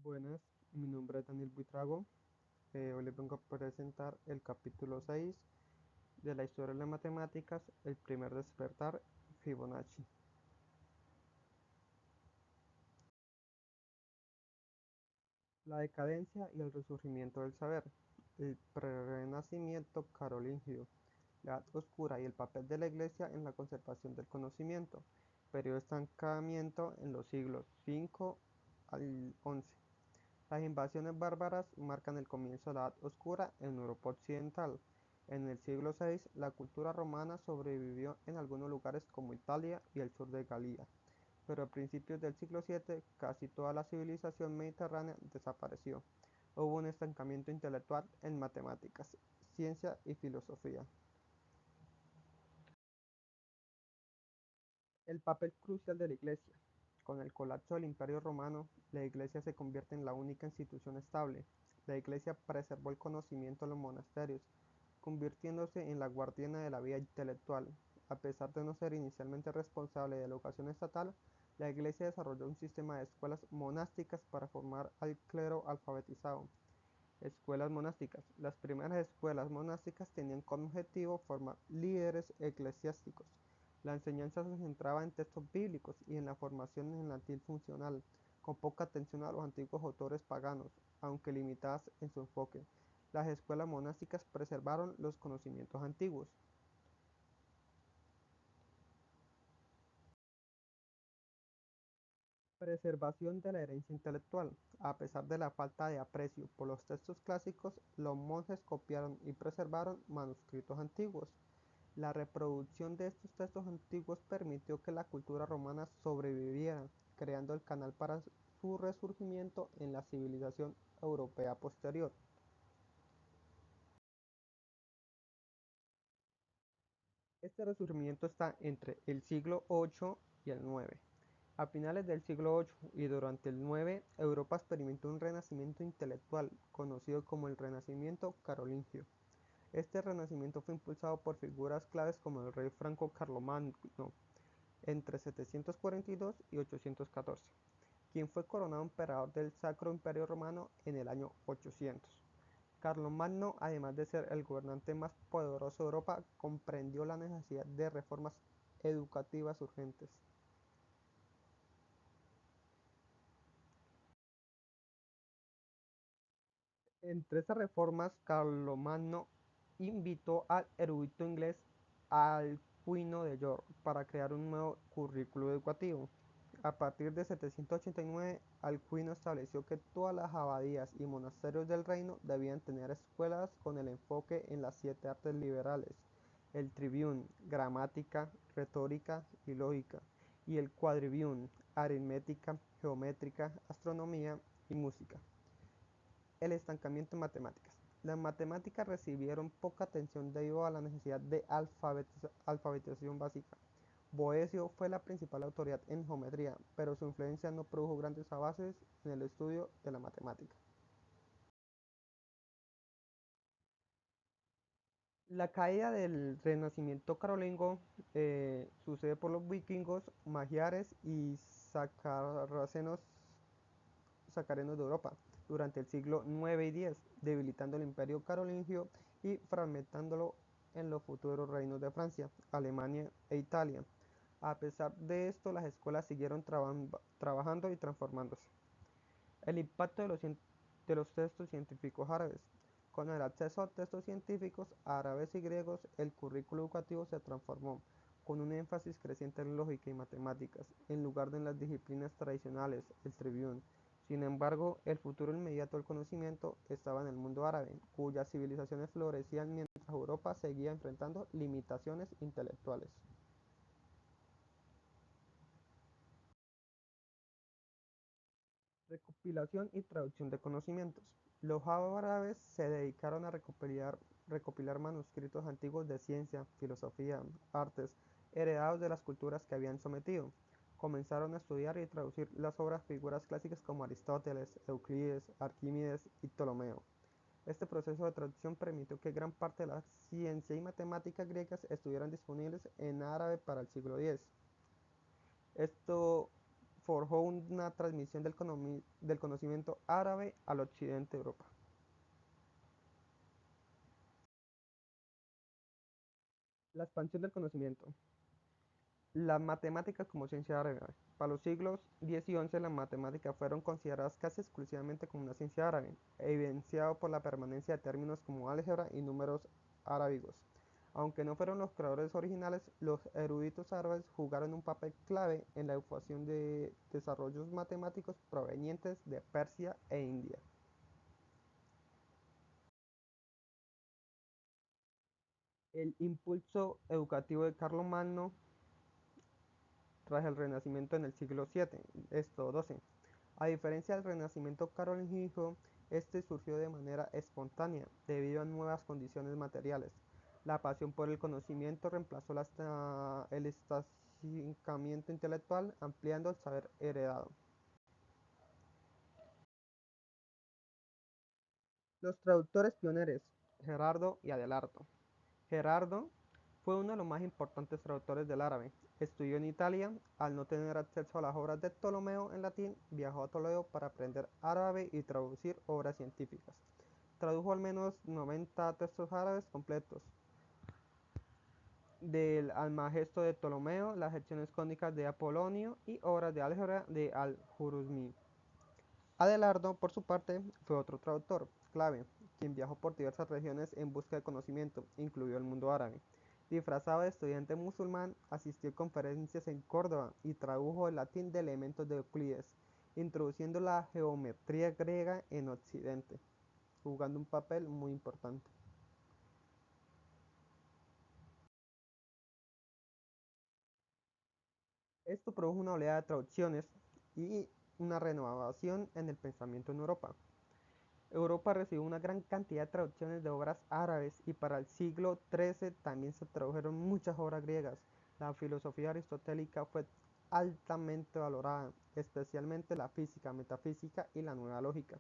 Buenas, mi nombre es Daniel Buitrago. Hoy les vengo a presentar el capítulo 6 de la historia de las matemáticas, el primer despertar, Fibonacci. La decadencia y el resurgimiento del saber, el prerrenacimiento carolingio, la edad oscura y el papel de la Iglesia en la conservación del conocimiento, periodo de estancamiento en los siglos V al XI. Las invasiones bárbaras marcan el comienzo de la Edad Oscura en Europa Occidental. En el siglo VI, la cultura romana sobrevivió en algunos lugares como Italia y el sur de Galia, pero a principios del siglo VII casi toda la civilización mediterránea desapareció. Hubo un estancamiento intelectual en matemáticas, ciencia y filosofía. El papel crucial de la Iglesia. Con el colapso del Imperio Romano, la Iglesia se convierte en la única institución estable. La Iglesia preservó el conocimiento en los monasterios, convirtiéndose en la guardiana de la vida intelectual. A pesar de no ser inicialmente responsable de la educación estatal, la Iglesia desarrolló un sistema de escuelas monásticas para formar al clero alfabetizado. Escuelas monásticas. Las primeras escuelas monásticas tenían como objetivo formar líderes eclesiásticos. La enseñanza se centraba en textos bíblicos y en la formación infantil funcional, con poca atención a los antiguos autores paganos, aunque limitadas en su enfoque. Las escuelas monásticas preservaron los conocimientos antiguos. Preservación de la herencia intelectual. A pesar de la falta de aprecio por los textos clásicos, los monjes copiaron y preservaron manuscritos antiguos. La reproducción de estos textos antiguos permitió que la cultura romana sobreviviera, creando el canal para su resurgimiento en la civilización europea posterior. Este resurgimiento está entre el siglo VIII y el IX. A finales del siglo VIII y durante el IX, Europa experimentó un renacimiento intelectual, conocido como el Renacimiento carolingio. Este renacimiento fue impulsado por figuras claves como el rey franco Carlomagno, entre 742 y 814, quien fue coronado emperador del Sacro Imperio Romano en el año 800. Carlomagno, además de ser el gobernante más poderoso de Europa, comprendió la necesidad de reformas educativas urgentes. Entre esas reformas, Carlomagno invitó al erudito inglés Alcuino de York para crear un nuevo currículo educativo. A partir de 789, Alcuino estableció que todas las abadías y monasterios del reino debían tener escuelas con el enfoque en las 7 artes liberales: el trivium, gramática, retórica y lógica, y el quadrivium, aritmética, geométrica, astronomía y música. El estancamiento en matemáticas. Las matemáticas recibieron poca atención debido a la necesidad de alfabetización básica. Boecio fue la principal autoridad en geometría, pero su influencia no produjo grandes avances en el estudio de la matemática. La caída del renacimiento carolingo sucede por los vikingos, magiares y sacarenos de Europa durante el siglo IX y X, debilitando el imperio carolingio y fragmentándolo en los futuros reinos de Francia, Alemania e Italia. A pesar de esto, las escuelas siguieron trabajando y transformándose. El impacto de los textos científicos árabes. Con el acceso a textos científicos árabes y griegos, el currículo educativo se transformó, con un énfasis creciente en lógica y matemáticas, en lugar de en las disciplinas tradicionales, el trivium. Sin embargo, el futuro inmediato del conocimiento estaba en el mundo árabe, cuyas civilizaciones florecían mientras Europa seguía enfrentando limitaciones intelectuales. Recopilación y traducción de conocimientos. Los árabes se dedicaron a recopilar manuscritos antiguos de ciencia, filosofía, artes, heredados de las culturas que habían sometido. Comenzaron a estudiar y traducir las obras de figuras clásicas como Aristóteles, Euclides, Arquímedes y Ptolomeo. Este proceso de traducción permitió que gran parte de la ciencia y matemática griegas estuvieran disponibles en árabe para el siglo X. Esto forjó una transmisión del conocimiento árabe al occidente de Europa. La expansión del conocimiento. La matemática como ciencia árabe. Para los siglos X y XI, las matemáticas fueron consideradas casi exclusivamente como una ciencia árabe, evidenciado por la permanencia de términos como álgebra y números arábigos. Aunque no fueron los creadores originales, los eruditos árabes jugaron un papel clave en la ecuación de desarrollos matemáticos provenientes de Persia e India. El impulso educativo de Carlomagno tras el Renacimiento en el siglo VII, esto 12. A diferencia del Renacimiento carolingio, este surgió de manera espontánea, debido a nuevas condiciones materiales. La pasión por el conocimiento reemplazó el estancamiento intelectual, ampliando el saber heredado. Los traductores pioneros, Gerardo y Adelardo. Gerardo fue uno de los más importantes traductores del árabe. Estudió en Italia. Al no tener acceso a las obras de Ptolomeo en latín, viajó a Toledo para aprender árabe y traducir obras científicas. Tradujo al menos 90 textos árabes completos, del Almagesto de Ptolomeo, las secciones cónicas de Apolonio y obras de álgebra de Al-Juruzmi. Adelardo, por su parte, fue otro traductor clave, quien viajó por diversas regiones en busca de conocimiento, incluido el mundo árabe. Disfrazado de estudiante musulmán, asistió a conferencias en Córdoba y tradujo el latín de elementos de Euclides, introduciendo la geometría griega en Occidente, jugando un papel muy importante. Esto produjo una oleada de traducciones y una renovación en el pensamiento en Europa. Europa recibió una gran cantidad de traducciones de obras árabes y para el siglo XIII también se tradujeron muchas obras griegas. La filosofía aristotélica fue altamente valorada, especialmente la física, metafísica y la nueva lógica,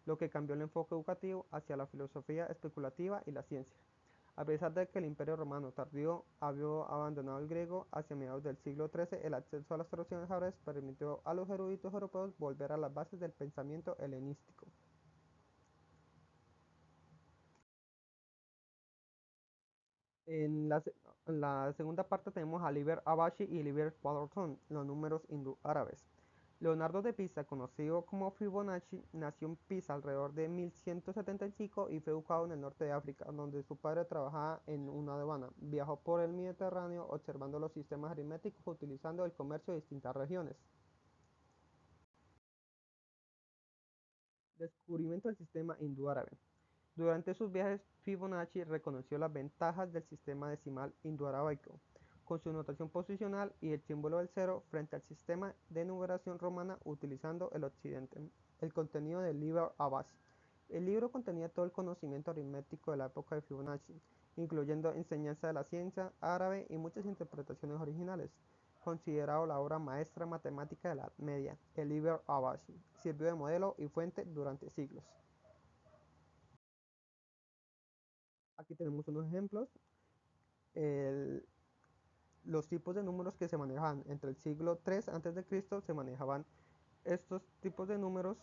lo que cambió el enfoque educativo hacia la filosofía especulativa y la ciencia. A pesar de que el Imperio Romano tardío había abandonado el griego, hacia mediados del siglo XIII el acceso a las traducciones árabes permitió a los eruditos europeos volver a las bases del pensamiento helenístico. En la, en la segunda parte tenemos a Liber Abashi y Liber Waterton, los números hindú árabes. Leonardo de Pisa, conocido como Fibonacci, nació en Pisa alrededor de 1175 y fue educado en el norte de África, donde su padre trabajaba en una aduana. Viajó por el Mediterráneo observando los sistemas aritméticos utilizando el comercio de distintas regiones. Descubrimiento del sistema hindú-árabe. Durante sus viajes, Fibonacci reconoció las ventajas del sistema decimal indoarábico, con su notación posicional y el símbolo del cero frente al sistema de numeración romana utilizando el occidente. El contenido del libro Abbas. El libro contenía todo el conocimiento aritmético de la época de Fibonacci, incluyendo enseñanza de la ciencia árabe y muchas interpretaciones originales. Considerado la obra maestra matemática de la Edad Media, el libro Abbas sirvió de modelo y fuente durante siglos. Aquí tenemos unos ejemplos. El- los tipos de números que se manejaban entre el siglo III a.C. se manejaban estos tipos de números.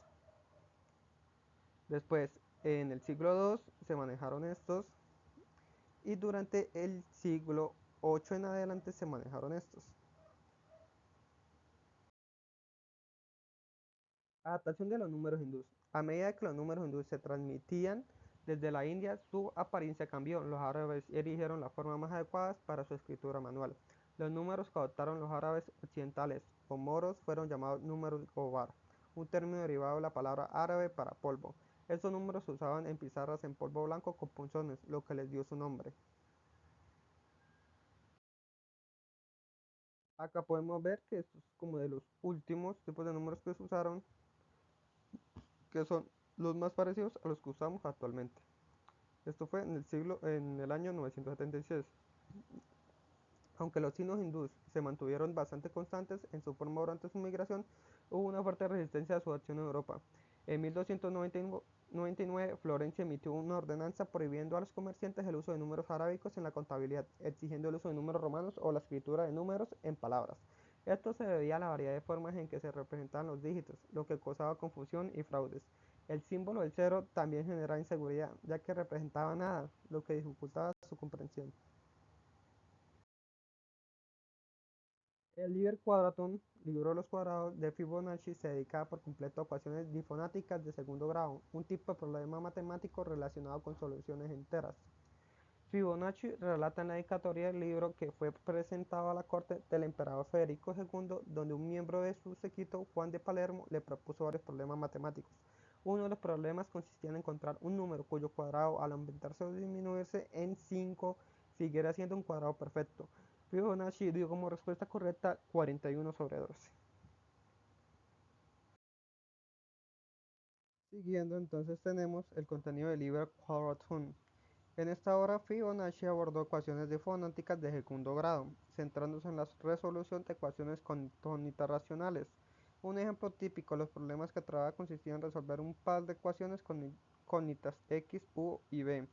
Después, en el siglo II se manejaron estos. Y durante el siglo VIII en adelante se manejaron estos. Adaptación de los números hindúes. A medida que los números hindúes se transmitían desde la India, su apariencia cambió. Los árabes erigieron las formas más adecuadas para su escritura manual. Los números que adoptaron los árabes occidentales o moros fueron llamados números gobar, un término derivado de la palabra árabe para polvo. Estos números se usaban en pizarras en polvo blanco con punzones, lo que les dio su nombre. Acá podemos ver que estos es como de los últimos tipos de números que se usaron, que son los más parecidos a los que usamos actualmente. Esto fue en el año 976. Aunque los chinos hindúes se mantuvieron bastante constantes en su forma durante su migración, hubo una fuerte resistencia a su acción en Europa. En 1299, Florencia emitió una ordenanza prohibiendo a los comerciantes el uso de números arábicos en la contabilidad, exigiendo el uso de números romanos o la escritura de números en palabras. Esto se debía a la variedad de formas en que se representaban los dígitos, lo que causaba confusión y fraudes. El símbolo del cero también generaba inseguridad, ya que representaba nada, lo que dificultaba su comprensión. El Liber Quadratum, libro de los cuadrados de Fibonacci, se dedicaba por completo a ecuaciones difonáticas de segundo grado, un tipo de problema matemático relacionado con soluciones enteras. Fibonacci relata en la dedicatoria del libro que fue presentado a la corte del emperador Federico II, donde un miembro de su séquito, Juan de Palermo, le propuso varios problemas matemáticos. Uno de los problemas consistía en encontrar un número cuyo cuadrado, al aumentarse o disminuirse en 5, siguiera siendo un cuadrado perfecto. Fibonacci dio como respuesta correcta 41 sobre 12. Siguiendo, entonces tenemos el contenido del libro Quadratum. En esta obra, Fibonacci abordó ecuaciones difonáticas de segundo grado, centrándose en la resolución de ecuaciones cónicas racionales. Un ejemplo típico de los problemas que trataba consistía en resolver un par de ecuaciones cónicas x, u y b.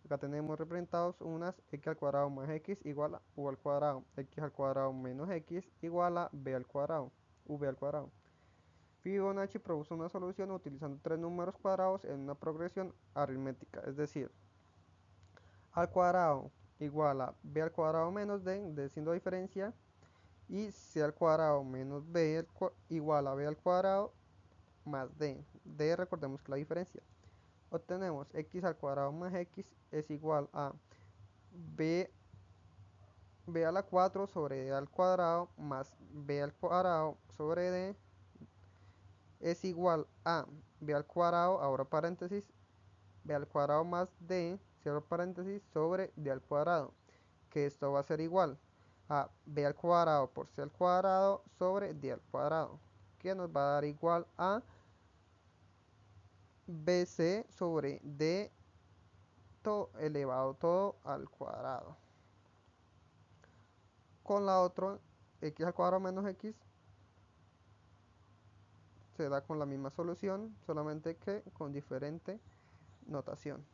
Acá tenemos representados unas x al cuadrado más x igual a u al cuadrado, x al cuadrado menos x igual a b al cuadrado, v al cuadrado. Fibonacci propuso una solución utilizando tres números cuadrados en una progresión aritmética, es decir, al cuadrado igual a b al cuadrado menos d siendo diferencia, y c al cuadrado menos b igual a b al cuadrado más d recordemos que es la diferencia. Obtenemos x al cuadrado más x es igual a b, b a la 4 sobre d al cuadrado más b al cuadrado sobre d es igual a b al cuadrado, ahora paréntesis, b al cuadrado más d, cierro paréntesis, sobre d al cuadrado, que esto va a ser igual a b al cuadrado por c al cuadrado sobre d al cuadrado, que nos va a dar igual a bc sobre d elevado todo al cuadrado. Con la otra, x al cuadrado menos x se da con la misma solución, solamente que con diferente notación.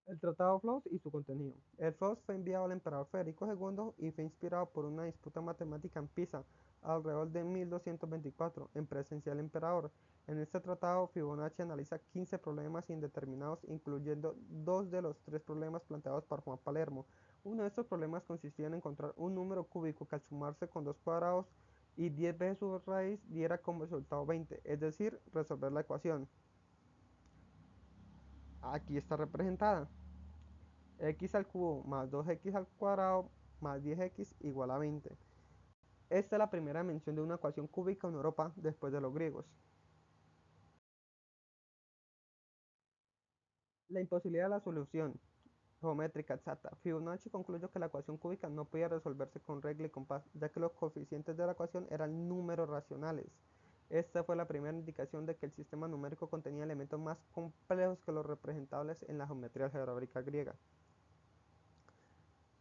El Tratado Flos y su contenido. El Flos fue enviado al emperador Federico II y fue inspirado por una disputa matemática en Pisa alrededor de 1224 en presencia del emperador. En este tratado, Fibonacci analiza 15 problemas indeterminados, incluyendo dos de los tres problemas planteados por Juan Palermo. Uno de estos problemas consistía en encontrar un número cúbico que al sumarse con dos cuadrados y 10 veces su raíz diera como resultado 20, es decir, resolver la ecuación. Aquí está representada x al cubo más 2x al cuadrado más 10x igual a 20. Esta es la primera mención de una ecuación cúbica en Europa después de los griegos. La imposibilidad de la solución geométrica exacta. Fibonacci concluyó que la ecuación cúbica no podía resolverse con regla y compás, ya que los coeficientes de la ecuación eran números racionales. Esta fue la primera indicación de que el sistema numérico contenía elementos más complejos que los representables en la geometría algebraica griega.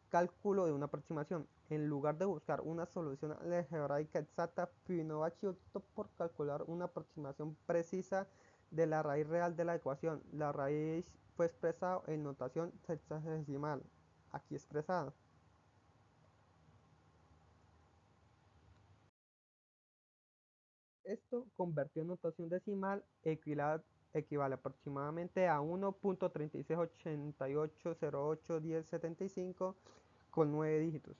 Cálculo de una aproximación. En lugar de buscar una solución algebraica exacta, Fibonacci optó por calcular una aproximación precisa de la raíz real de la ecuación. La raíz fue expresada en notación sexagesimal, aquí expresada. Esto convertido en notación decimal equivale aproximadamente a 1.3688081075 con 9 dígitos,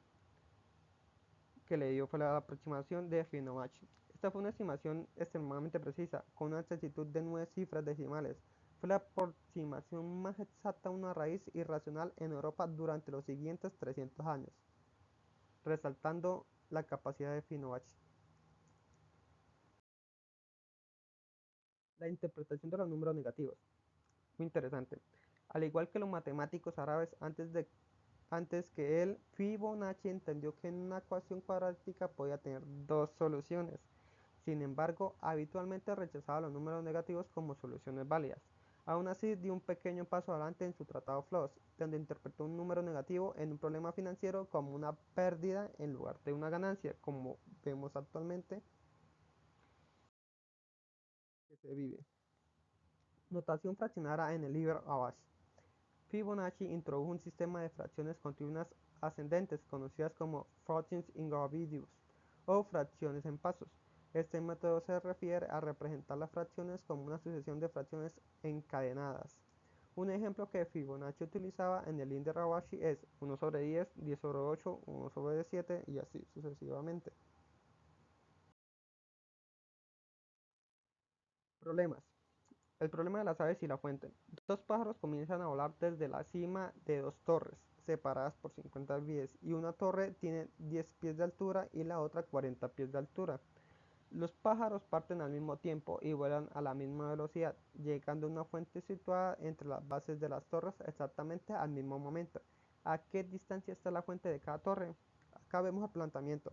que le dio fue la aproximación de Fibonacci. Esta fue una estimación extremadamente precisa, con una exactitud de 9 cifras decimales. Fue la aproximación más exacta a una raíz irracional en Europa durante los siguientes 300 años, resaltando la capacidad de Fibonacci. La interpretación de los números negativos. Muy interesante. Al igual que los matemáticos árabes antes que él, Fibonacci entendió que una ecuación cuadrática podía tener dos soluciones. Sin embargo, habitualmente rechazaba los números negativos como soluciones válidas. Aún así, dio un pequeño paso adelante en su tratado Flos, donde interpretó un número negativo en un problema financiero como una pérdida en lugar de una ganancia, como vemos actualmente que se vive. Notación fraccionaria en el libro Abash. Fibonacci introdujo un sistema de fracciones continuas ascendentes, conocidas como fractions invertibles o fracciones en pasos. Este método se refiere a representar las fracciones como una sucesión de fracciones encadenadas. Un ejemplo que Fibonacci utilizaba en el Inde Rawashi es 1 sobre 10, 10 sobre 8, 1 sobre 7 y así sucesivamente. Problemas. El problema de las aves y la fuente. Dos pájaros comienzan a volar desde la cima de dos torres, separadas por 50 pies, y una torre tiene 10 pies de altura y la otra 40 pies de altura. Los pájaros parten al mismo tiempo y vuelan a la misma velocidad, llegando a una fuente situada entre las bases de las torres exactamente al mismo momento. ¿A qué distancia está la fuente de cada torre? Acá vemos el planteamiento.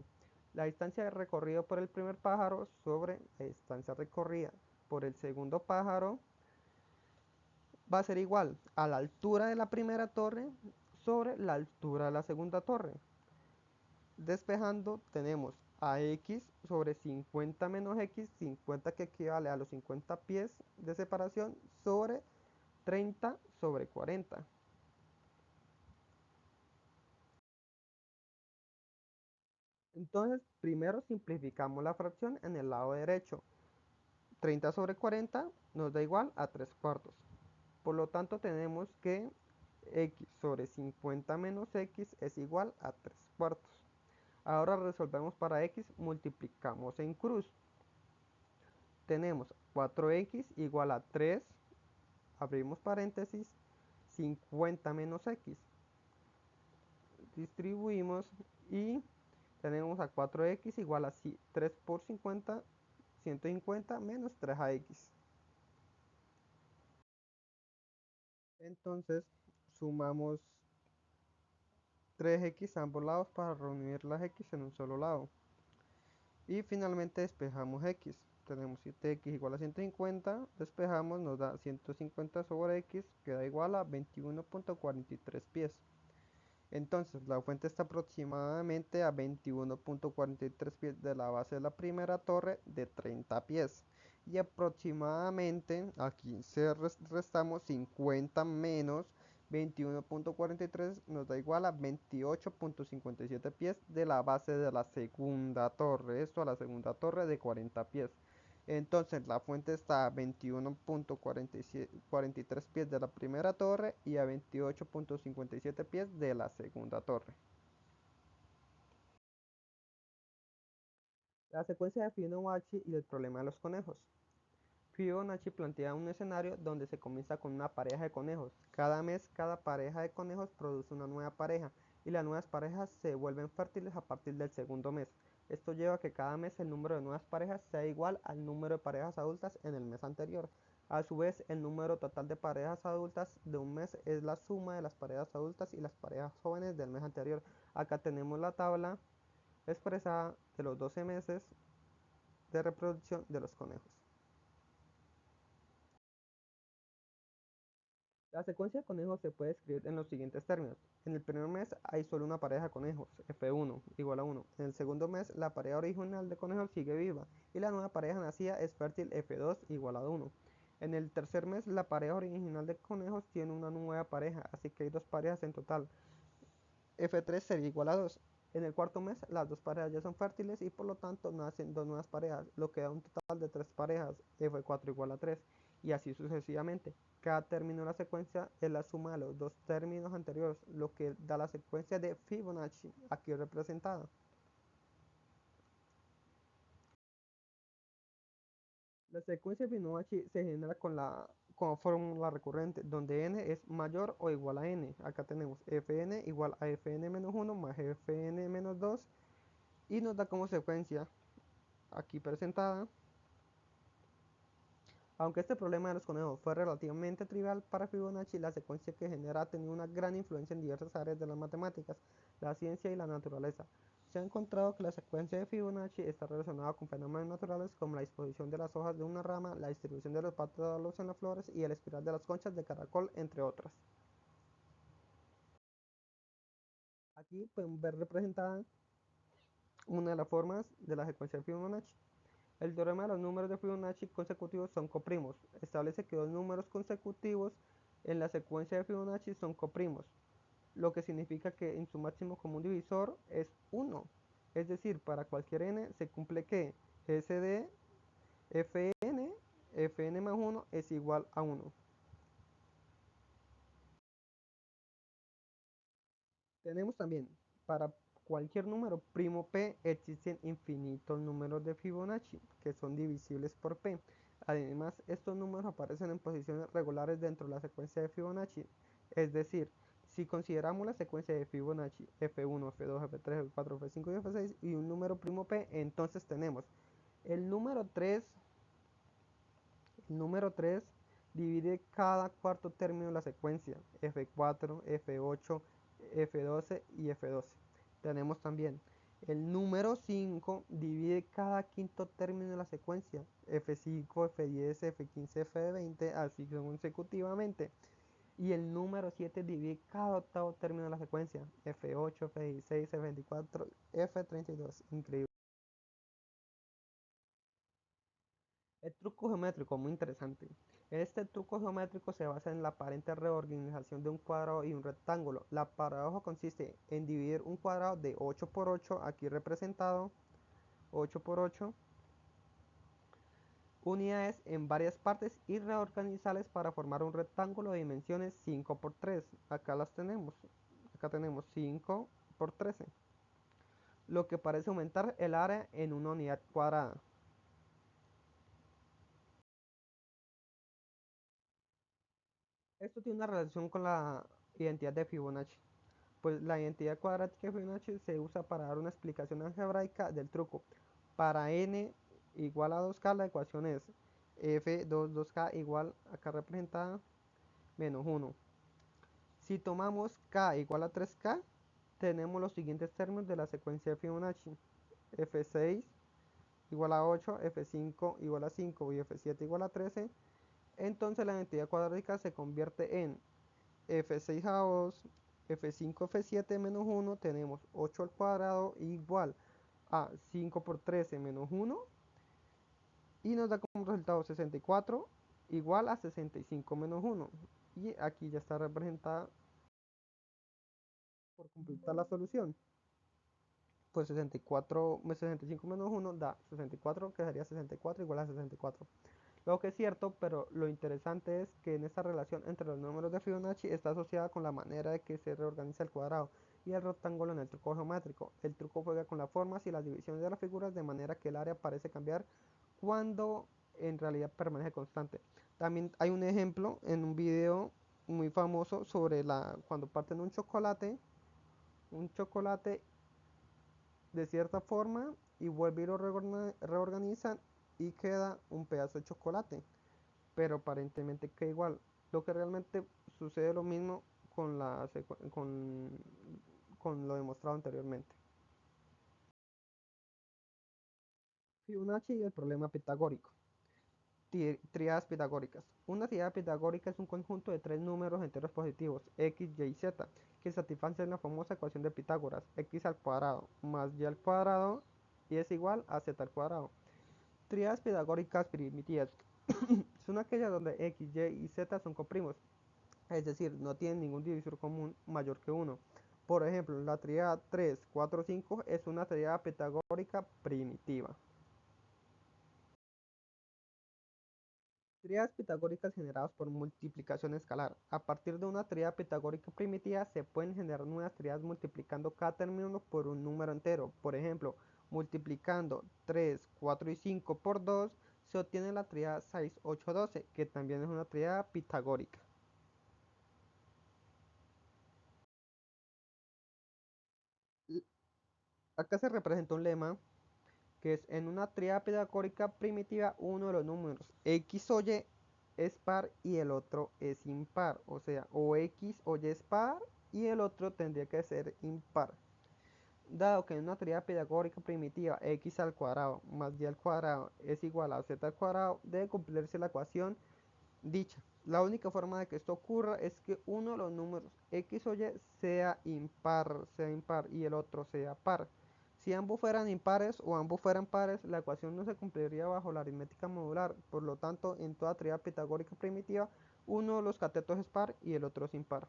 La distancia recorrida por el primer pájaro sobre la distancia recorrida por el segundo pájaro va a ser igual a la altura de la primera torre sobre la altura de la segunda torre. Despejando tenemos a x sobre 50 menos x, 50 que equivale a los 50 pies de separación sobre 30 sobre 40. Entonces, primero simplificamos la fracción en el lado derecho. 30 sobre 40 nos da igual a 3 cuartos. Por lo tanto, tenemos que x sobre 50 menos x es igual a 3 cuartos. Ahora resolvemos para x, multiplicamos en cruz. Tenemos 4x igual a 3, abrimos paréntesis, 50 menos x. Distribuimos y tenemos a 4x igual a 3 por 50, 150 menos 3x. Entonces sumamos 3x a ambos lados para reunir las x en un solo lado. Y finalmente despejamos x. Tenemos 7x igual a 150, despejamos, nos da 150 sobre x, que da igual a 21.43 pies. Entonces, la fuente está aproximadamente a 21.43 pies de la base de la primera torre de 30 pies. Y aproximadamente, aquí restamos 50 menos 21.43 nos da igual a 28.57 pies de la base de la segunda torre. Esto a la segunda torre de 40 pies. Entonces la fuente está a 21.43 pies de la primera torre y a 28.57 pies de la segunda torre. La secuencia de Fibonacci y el problema de los conejos. Fibonacci plantea un escenario donde se comienza con una pareja de conejos. Cada mes, cada pareja de conejos produce una nueva pareja y las nuevas parejas se vuelven fértiles a partir del segundo mes. Esto lleva a que cada mes el número de nuevas parejas sea igual al número de parejas adultas en el mes anterior. A su vez, el número total de parejas adultas de un mes es la suma de las parejas adultas y las parejas jóvenes del mes anterior. Acá tenemos la tabla expresada de los 12 meses de reproducción de los conejos. La secuencia de conejos se puede escribir en los siguientes términos. En el primer mes hay solo una pareja de conejos, F1 igual a 1. En el segundo mes la pareja original de conejos sigue viva y la nueva pareja nacida es fértil, F2 igual a 1. En el tercer mes la pareja original de conejos tiene una nueva pareja, así que hay dos parejas en total, F3 sería igual a 2. En el cuarto mes las dos parejas ya son fértiles y por lo tanto nacen dos nuevas parejas, lo que da un total de tres parejas, F4 igual a 3 y así sucesivamente. Cada término de la secuencia es la suma de los dos términos anteriores, lo que da la secuencia de Fibonacci, aquí representada. La secuencia de Fibonacci se genera con fórmula recurrente, donde n es mayor o igual a n. Acá tenemos fn igual a fn-1 más fn-2 y nos da como secuencia aquí presentada. Aunque este problema de los conejos fue relativamente trivial para Fibonacci, la secuencia que genera ha tenido una gran influencia en diversas áreas de las matemáticas, la ciencia y la naturaleza. Se ha encontrado que la secuencia de Fibonacci está relacionada con fenómenos naturales como la disposición de las hojas de una rama, la distribución de los pétalos en las flores y el espiral de las conchas de caracol, entre otras. Aquí podemos ver representada una de las formas de la secuencia de Fibonacci. El teorema de los números de Fibonacci consecutivos son coprimos. Establece que dos números consecutivos en la secuencia de Fibonacci son coprimos. lo que significa que en su máximo común divisor es 1. Es decir, para cualquier n se cumple que S de Fn, Fn más 1 es igual a 1. Tenemos también, para cualquier número primo p, existen infinitos números de Fibonacci, que son divisibles por p. Además, estos números aparecen en posiciones regulares dentro de la secuencia de Fibonacci. Es decir, si consideramos la secuencia de Fibonacci F1, F2, F3, F4, F5 y F6 y un número primo p, entonces tenemos el número 3. El número 3 divide cada cuarto término de la secuencia, F4, F8, F12 y F12. Tenemos también el número 5 divide cada quinto término de la secuencia, F5, F10, F15, F20, así consecutivamente. Y el número 7 divide cada octavo término de la secuencia, F8, F16, F24, F32. Increíble. El truco geométrico, muy interesante. Este truco geométrico se basa en la aparente reorganización de un cuadrado y un rectángulo. La paradoja consiste en dividir un cuadrado de 8 por 8, aquí representado 8 por 8 unidades en varias partes y reorganizarlas para formar un rectángulo de dimensiones 5 por 3. Acá las tenemos. Acá tenemos 5 por 13, lo que parece aumentar el área en una unidad cuadrada. Esto tiene una relación con la identidad de Fibonacci. Pues la identidad cuadrática de Fibonacci se usa para dar una explicación algebraica del truco. Para n igual a 2k, la ecuación es f2 k igual, acá representada, menos 1. Si tomamos k igual a 3k, tenemos los siguientes términos de la secuencia de Fibonacci. f6 igual a 8, f5 igual a 5 y f7 igual a 13. Entonces la identidad cuadrática se convierte en f6 a 2, f5, f7 menos 1, tenemos 8 al cuadrado igual a 5 por 13 menos 1 y nos da como resultado 64 igual a 65 menos 1. Y aquí ya está representada por completar la solución. Pues 65 menos 1 da 64, que sería 64 igual a 64. Lo que es cierto, pero lo interesante es que en esta relación entre los números de Fibonacci está asociada con la manera de que se reorganiza el cuadrado y el rectángulo en el truco geométrico. El truco juega con las formas y las divisiones de las figuras de manera que el área parece cambiar cuando en realidad permanece constante. También hay un ejemplo en un video muy famoso sobre cuando parten un chocolate de cierta forma y vuelve y lo reorganizan y queda un pedazo de chocolate, pero aparentemente queda igual. Lo que realmente sucede lo mismo con, con lo demostrado anteriormente. Fibonacci y el problema pitagórico. Tríadas pitagóricas. Una tríada pitagórica es un conjunto de tres números enteros positivos, x, y y z, que satisfacen la famosa ecuación de Pitágoras, x al cuadrado más y al cuadrado y es igual a z al cuadrado. Tríadas pitagóricas primitivas son aquellas donde x, y y z son coprimos, es decir, no tienen ningún divisor común mayor que uno. Por ejemplo, la tríada 3, 4, 5 es una tríada pitagórica primitiva. Tríadas pitagóricas generadas por multiplicación escalar. A partir de una tríada pitagórica primitiva se pueden generar nuevas tríadas multiplicando cada término por un número entero. Por ejemplo, multiplicando 3, 4 y 5 por 2 se obtiene la tríada 6, 8, 12, que también es una tríada pitagórica. Acá se representa un lema que es en una tríada pitagórica primitiva uno de los números x o y es par y el otro es impar, o sea, o x o y es par y el otro tendría que ser impar. Dado que en una tríada pitagórica primitiva x al cuadrado más y al cuadrado es igual a z al cuadrado, debe cumplirse la ecuación dicha. La única forma de que esto ocurra es que uno de los números x o y sea impar y el otro sea par. Si ambos fueran impares o ambos fueran pares, la ecuación no se cumpliría bajo la aritmética modular. Por lo tanto, en toda tríada pitagórica primitiva, uno de los catetos es par y el otro es impar.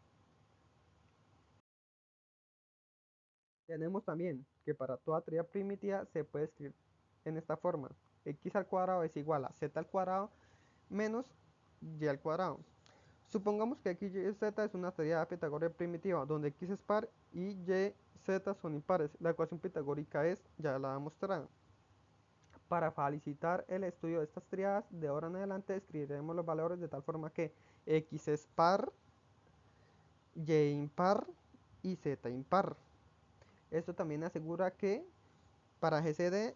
Tenemos también que para toda tríada primitiva se puede escribir en esta forma. X al cuadrado es igual a z al cuadrado menos y al cuadrado. Supongamos que x, y, z es una tríada pitagórica primitiva, donde x es par y z son impares. La ecuación pitagórica es ya la mostrada. Para facilitar el estudio de estas tríadas, de ahora en adelante escribiremos los valores de tal forma que x es par, y impar y z impar. Esto también asegura que para GCD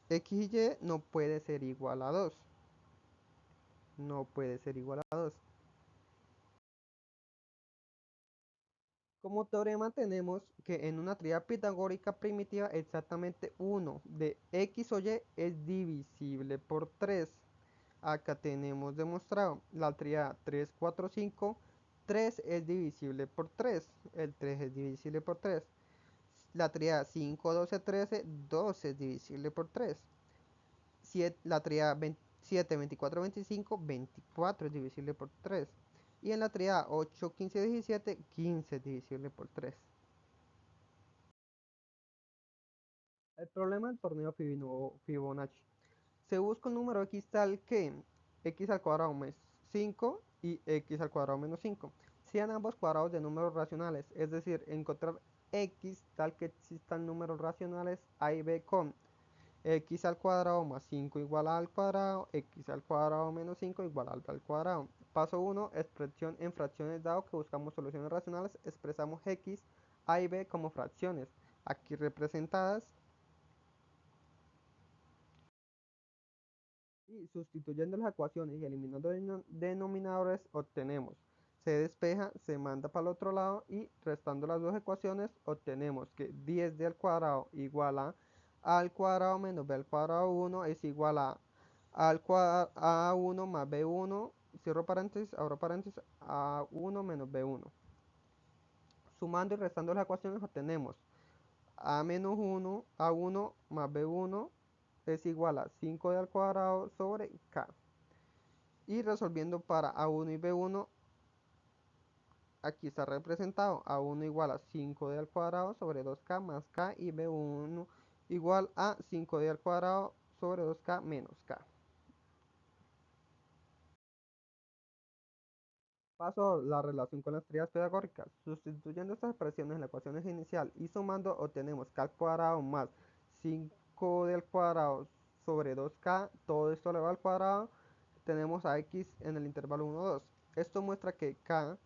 x y y no puede ser igual a 2. No puede ser igual a 2. Como teorema tenemos que en una tríada pitagórica primitiva exactamente uno de x o y es divisible por 3. Acá tenemos demostrado la tríada 3, 4, 5. 3 es divisible por 3. El 3 es divisible por 3. La tríada 5, 12, 13. 2 es divisible por 3. La tríada 7, 24, 25. 24 es divisible por 3. Y en la tríada 8, 15, 17. 15 es divisible por 3. El problema del torneo Fibonacci. Se busca un número x tal que x al cuadrado más 5 y x al cuadrado menos 5 sean ambos cuadrados de números racionales, es decir, encontrar x tal que existan números racionales a y b con x al cuadrado más 5 igual a al cuadrado, x al cuadrado menos 5 igual a al cuadrado. Paso 1, expresión en fracciones. Dado que buscamos soluciones racionales, expresamos x, a y b como fracciones, aquí representadas. Y sustituyendo las ecuaciones y eliminando denominadores obtenemos, se despeja, se manda para el otro lado y restando las dos ecuaciones obtenemos que 10d al cuadrado igual a al cuadrado menos b al cuadrado 1 es igual a a1 más b1, cierro paréntesis, abro paréntesis, a1 menos b1. Sumando y restando las ecuaciones obtenemos a menos 1, a1 más b1 es igual a 5d al cuadrado sobre k. Y resolviendo para A1 y B1, aquí está representado A1 igual a 5d al cuadrado sobre 2k más k y B1 igual a 5d al cuadrado sobre 2k menos k. Paso a la relación con las tríadas pedagógicas. Sustituyendo estas expresiones en la ecuación inicial y sumando obtenemos k al cuadrado más 5d al cuadrado sobre 2k, todo esto elevado al cuadrado, tenemos a x en el intervalo 1, 2. Esto muestra que k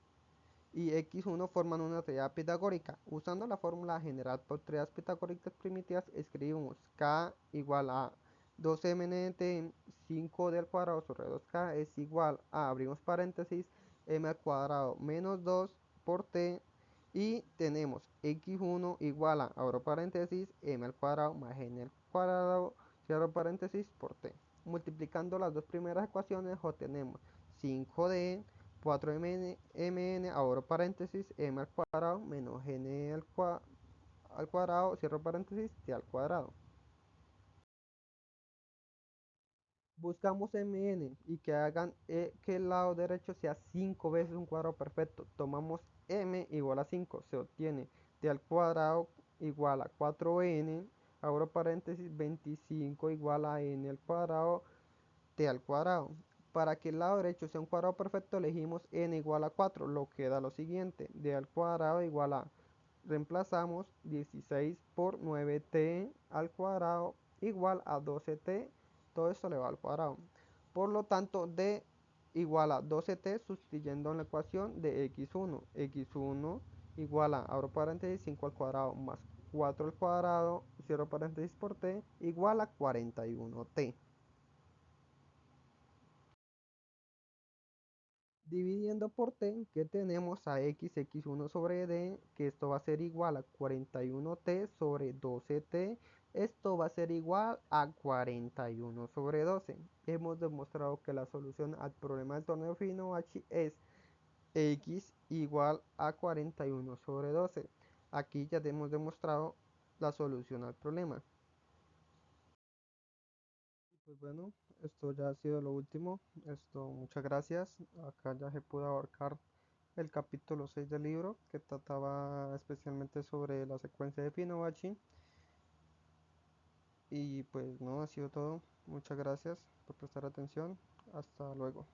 y x1 forman una tríada pitagórica. Usando la fórmula general por tríadas pitagóricas primitivas, escribimos k igual a 2mn de 5d al cuadrado sobre 2k es igual a, abrimos paréntesis, m al cuadrado menos 2 por t, y tenemos x1 igual a, abro paréntesis, m al cuadrado más n al cuadrado, cierro paréntesis, por t. Multiplicando las dos primeras ecuaciones obtenemos 5d 4mn, abro paréntesis, m al cuadrado menos n al cuadrado, cierro paréntesis, t al cuadrado. Buscamos mn y que hagan que el lado derecho sea 5 veces un cuadrado perfecto. Tomamos m igual a 5, se obtiene t al cuadrado igual a 4n, abro paréntesis, 25 igual a n al cuadrado, t al cuadrado. Para que el lado derecho sea un cuadrado perfecto, elegimos n igual a 4, lo que da lo siguiente, d al cuadrado igual a, reemplazamos 16 por 9t al cuadrado igual a 12t, todo esto le va al cuadrado. Por lo tanto, d igual a 12t sustituyendo en la ecuación de x1. x1 igual a, abro paréntesis, 5 al cuadrado más 4 al cuadrado, cierro paréntesis por t, igual a 41t. Dividiendo por t, que tenemos a x1 sobre d, que esto va a ser igual a 41t sobre 12t. Esto va a ser igual a 41 sobre 12. Hemos demostrado que la solución al problema del torneo Fibonacci es x igual a 41 sobre 12. Aquí ya hemos demostrado la solución al problema. Pues bueno, esto ya ha sido lo último. Muchas gracias. Acá ya se pudo abarcar el capítulo 6 del libro, que trataba especialmente sobre la secuencia de Fibonacci. Y pues no, ha sido todo. Muchas gracias por prestar atención. Hasta luego.